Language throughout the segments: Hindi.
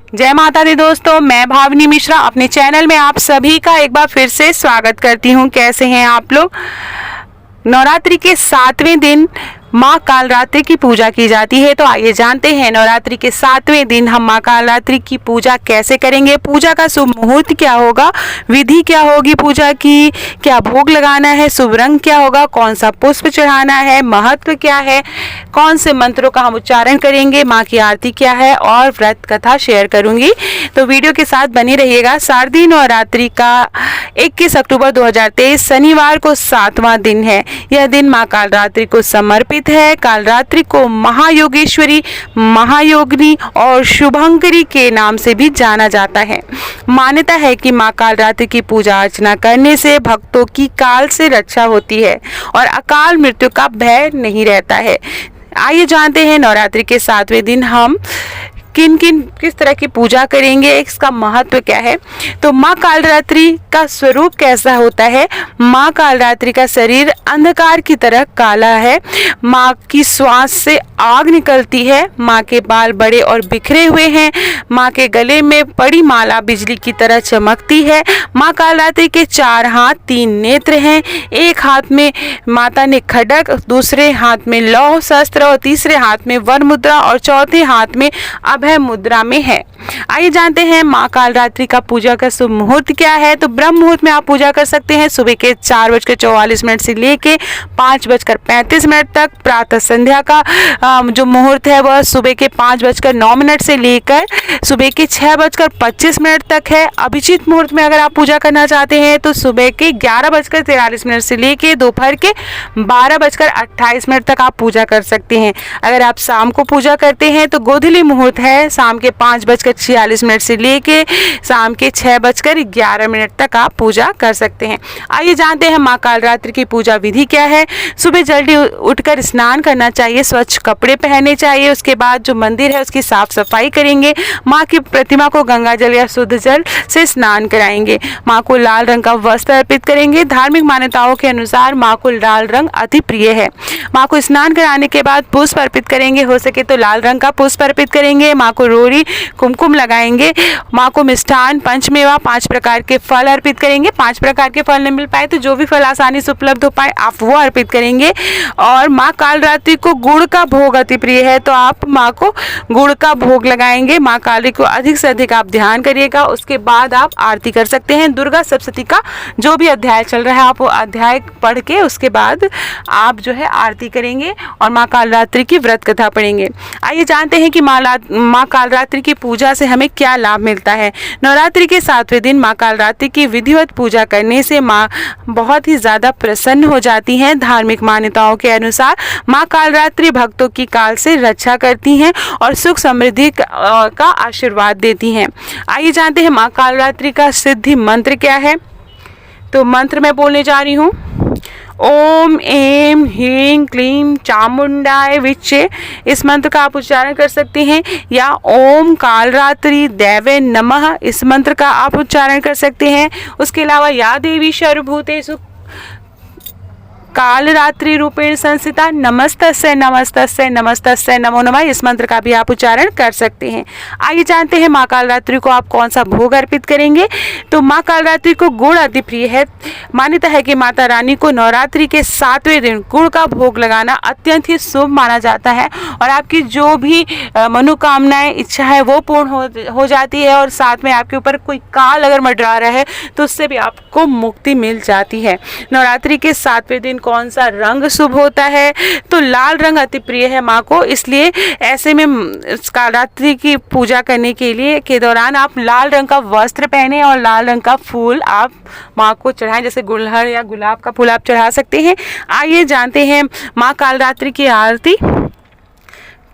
जय माता दी दोस्तों, मैं भावनी मिश्रा अपने चैनल में आप सभी का एक बार फिर से स्वागत करती हूँ। कैसे हैं आप लोग। नवरात्रि के 7वें दिन माँ कालरात्रि की पूजा की जाती है। तो आइए जानते हैं नवरात्रि के 7वें दिन हम माँ कालरात्रि की पूजा कैसे करेंगे, पूजा का शुभ मुहूर्त क्या होगा, विधि क्या होगी पूजा की, क्या भोग लगाना है, शुभ रंग क्या होगा, कौन सा पुष्प चढ़ाना है, महत्व क्या है, कौन से मंत्रों का हम उच्चारण करेंगे, माँ की आरती क्या है और व्रत कथा शेयर करूंगी। तो वीडियो के साथ बने रहिएगा। शारदीय नवरात्रि का 21 अक्टूबर 2023 शनिवार को 7वां दिन है। यह दिन माँ कालरात्रि को समर्पित है। कालरात्रि को महायोगेश्वरी, महायोगिनी और शुभंकरी के नाम से भी जाना जाता है। मान्यता है कि माँ कालरात्रि की पूजा अर्चना करने से भक्तों की काल से रक्षा होती है और अकाल मृत्यु का भय नहीं रहता है। आइए जानते हैं नवरात्रि के 7वें दिन हम किस तरह की पूजा करेंगे, इसका महत्व क्या है। तो माँ कालरात्रि का स्वरूप कैसा होता है। माँ कालरात्रि का शरीर अंधकार की तरह काला है। माँ की श्वास से आग निकलती है। माँ के बाल बड़े और बिखरे हुए हैं। माँ के गले में पड़ी माला बिजली की तरह चमकती है। माँ कालरात्रि के 4 हाथ 3 नेत्र हैं। एक हाथ में माता ने खड्ग, दूसरे हाथ में लौह शस्त्र और तीसरे हाथ में वर मुद्रा और चौथे हाथ में अभय मुद्रा में है। आइए जानते हैं माँ कालरात्रि का पूजा का शुभ मुहूर्त क्या है। तो ब्रह्म मुहूर्त में आप पूजा कर सकते हैं सुबह के 4:44 से लेके 5:35 तक। प्रातः संध्या का जो मुहूर्त है वह सुबह के 5:09 से लेकर सुबह के 6:25 तक है। अभिजीत मुहूर्त में अगर आप पूजा करना चाहते हैं तो सुबह के 11:43 से लेके दोपहर के 12:28 तक आप पूजा कर सकते हैं। अगर आप शाम को पूजा करते हैं तो गोधूली मुहूर्त है शाम के 5:46 से लेके शाम के 6:11 तक आप पूजा कर सकते हैं। आइए जानते हैं माँ कालरात्रि की पूजा विधि क्या है। सुबह जल्दी उठकर स्नान करना चाहिए, स्वच्छ कपड़े पहनने चाहिए। उसके बाद जो मंदिर है उसकी साफ सफाई करेंगे। माँ की प्रतिमा को गंगा जल या शुद्ध जल से स्नान कराएंगे। माँ को लाल रंग का वस्त्र अर्पित करेंगे। धार्मिक मान्यताओं के अनुसार माँ को लाल रंग अति प्रिय है। माँ को स्नान कराने के बाद पुष्प अर्पित करेंगे। हो सके तो लाल रंग का पुष्प अर्पित करेंगे। माँ को रोरी कुमकुम लगाएंगे। माँ को मिष्ठान पंचमेवा 5 प्रकार के फल अर्पित करेंगे। 5 प्रकार के फल नहीं मिल पाए तो जो भी फल आसानी से उपलब्ध हो पाए आप वो अर्पित करेंगे। और माँ कालरात्रि को गुड़ का भोग अति प्रिय है तो आप माँ को गुड़ का भोग लगाएंगे। माँ काली को अधिक से अधिक आप ध्यान करिएगा। उसके बाद आप आरती कर सकते हैं। दुर्गा सप्तशती का जो भी अध्याय चल रहा है आप वो अध्याय पढ़ के उसके बाद आप जो है आरती करेंगे और माँ कालरात्रि की व्रत कथा पढ़ेंगे। आइए जानते हैं कि माँ कालरात्रि की पूजा से हमें क्या लाभ मिलता है। नवरात्रि के 7वें दिन माँ कालरात्रि की विधिवत पूजा करने से माँ बहुत ही ज़्यादा प्रसन्न हो जाती हैं। धार्मिक मान्यताओं के अनुसार माँ कालरात्रि भक्तों की काल से रक्षा करती हैं और सुख समृद्धि का आशीर्वाद देती हैं। आइए जानते हैं माँ कालरात्रि का सिद्धि मंत्र क्या है। तो मंत्र मैं बोलने जा रही हूँ। ओम ऐं ह्रीं क्लीं चामुंडाय विच्चे। इस मंत्र का आप उच्चारण कर सकते हैं। या ओम कालरात्रि देवे नमः, इस मंत्र का आप उच्चारण कर सकते हैं। उसके अलावा या देवी सर्वभूतेषु कालरात्रि रूपेण संस्थिता नमस्तस्यै नमस्तस्यै नमस्तस्यै नमो नमः, इस मंत्र का भी आप उच्चारण कर सकते हैं। आइए जानते हैं माँ कालरात्रि को आप कौन सा भोग अर्पित करेंगे। तो माँ कालरात्रि को गुड़ अति प्रिय है। मान्यता है कि माता रानी को नवरात्रि के 7वें दिन गुड़ का भोग लगाना अत्यंत ही शुभ माना जाता है और आपकी जो भी मनोकामनाएं इच्छा है वो पूर्ण हो जाती है और साथ में आपके ऊपर कोई काल अगर मंडरा रहा है तो उससे भी आपको मुक्ति मिल जाती है। नवरात्रि के 7वें दिन कौन सा रंग शुभ होता है। तो लाल रंग अति प्रिय है माँ को, इसलिए ऐसे में कालरात्रि की पूजा करने के लिए के दौरान आप लाल रंग का वस्त्र पहने और लाल रंग का फूल आप माँ को चढ़ाएं। जैसे गुलहड़ या गुलाब का फूल आप चढ़ा सकते हैं। आइए जानते हैं माँ कालरात्रि की आरती।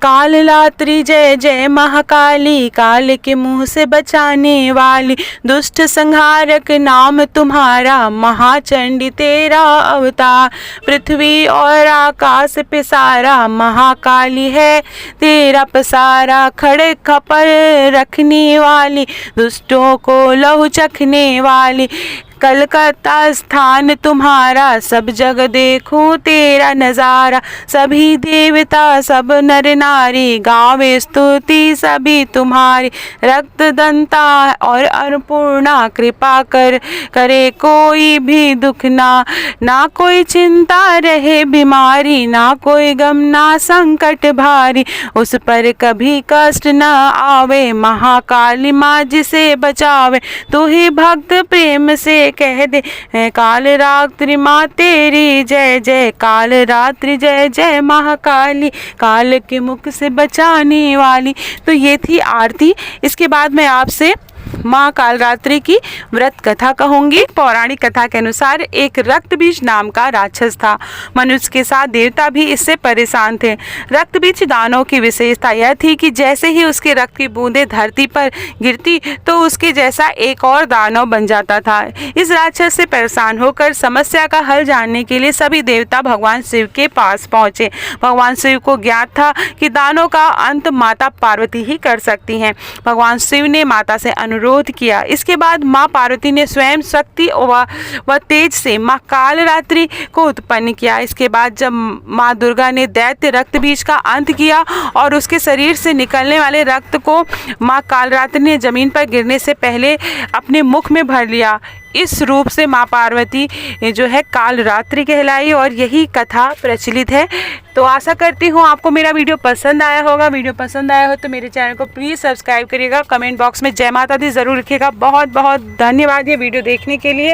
कालरात्रि जय जय महाकाली, काल के मुंह से बचाने वाली, दुष्ट संहारक नाम तुम्हारा, महाचंडी तेरा अवतार, पृथ्वी और आकाश पे सारा महाकाली है तेरा पसारा, खड़े खपर रखने वाली, दुष्टों को लहू चखने वाली, कलकत्ता स्थान तुम्हारा, सब जग देखूं तेरा नजारा। सभी देवता सब नर नारी, गावे स्तुति सभी तुम्हारी। रक्त दंता और अन्नपूर्णा, कृपा करे कोई भी दुख ना कोई चिंता रहे बीमारी, ना कोई गम ना संकट भारी। उस पर कभी कष्ट न आवे, महाकाली माँ जिसे बचावे। तू ही भक्त प्रेम से कह दे, काल रात्रि माँ तेरी जय जय। काल रात्रि जय जय महाकाली, काल के मुख से बचाने वाली। तो ये थी आरती। इसके बाद मैं आपसे माँ कालरात्रि की व्रत कथा कहूंगी। पौराणिक कथा के अनुसार एक रक्तबीज नाम का राक्षस था। मनुष्य के साथ देवता भी इससे परेशान थे। रक्तबीज दानव की विशेषता यह थी कि जैसे ही उसके रक्त की बूंदें धरती पर गिरती तो उसके जैसा एक और दानव बन जाता था। इस राक्षस से परेशान होकर समस्या का हल जानने के लिए सभी देवता भगवान शिव के पास पहुंचे। भगवान शिव को ज्ञात था कि दानव का अंत माता पार्वती ही कर सकती हैं। भगवान शिव ने माता से अनुरोध किया। इसके बाद माँ पार्वती ने स्वयं शक्ति व तेज से माँ कालरात्रि को उत्पन्न किया। इसके बाद जब माँ दुर्गा ने दैत्य रक्तबीज का अंत किया और उसके शरीर से निकलने वाले रक्त को माँ कालरात्रि ने जमीन पर गिरने से पहले अपने मुख में भर लिया। इस रूप से माँ पार्वती जो है कालरात्रि कहलाई और यही कथा प्रचलित है। तो आशा करती हूँ आपको मेरा वीडियो पसंद आया होगा। वीडियो पसंद आया हो तो मेरे चैनल को प्लीज़ सब्सक्राइब करिएगा। कमेंट बॉक्स में जय माता दी ज़रूर लिखिएगा। बहुत बहुत धन्यवाद ये वीडियो देखने के लिए।